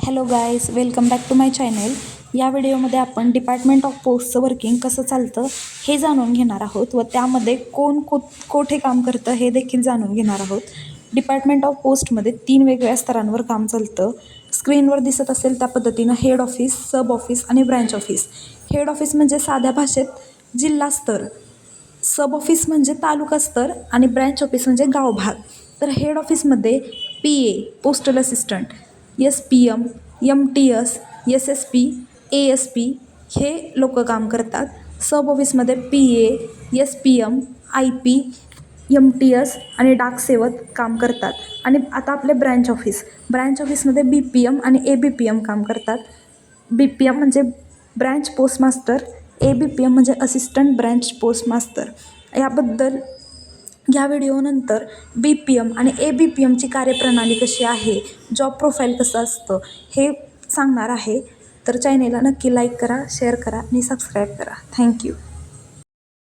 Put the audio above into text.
Hello guys, welcome back to my channel. या व्हिडिओमध्ये आपण डिपार्टमेंट ऑफ पोस्टचं वर्किंग कसं चालतं हे जाणून घेणार आहोत व त्यामध्ये कोण कोठे काम करतं हे देखील जाणून घेणार आहोत. डिपार्टमेंट ऑफ पोस्टमध्ये 3 वेगवेगळ्या स्तरांवर काम चालतं. स्क्रीनवर दिसत असेल त्या पद्धतीनं हेड ऑफिस, सब ऑफिस आणि ब्रँच ऑफिस. हेड ऑफिस म्हणजे साध्या भाषेत जिल्हा स्तर, सब ऑफिस म्हणजे तालुका स्तर आणि ब्रँच ऑफिस म्हणजे गाव भाग. तर हेड ऑफिसमध्ये PA postal assistant, SPM, MTS, SSP, ASP हे लोक काम करतात. सब ऑफिसमध्ये PA, SPM, IP, MTS आणि डाकसेवक काम करतात. आणि आता आपले ब्रँच ऑफिसमध्ये BPM आणि ABPM काम करतात. BPM म्हणजे ब्रँच पोस्ट मास्टर, ABPM म्हणजे असिस्टंट ब्रँच पोस्ट मास्टर. याबद्दल या व्हिडिओनंतर BPM आणि ABPMची कार्यप्रणाली कशी आहे, जॉब प्रोफाईल कसं असतं हे सांगणार आहे. तर चॅनेलला नक्की लाईक करा, शेअर करा आणि सबस्क्राईब करा. थँक्यू.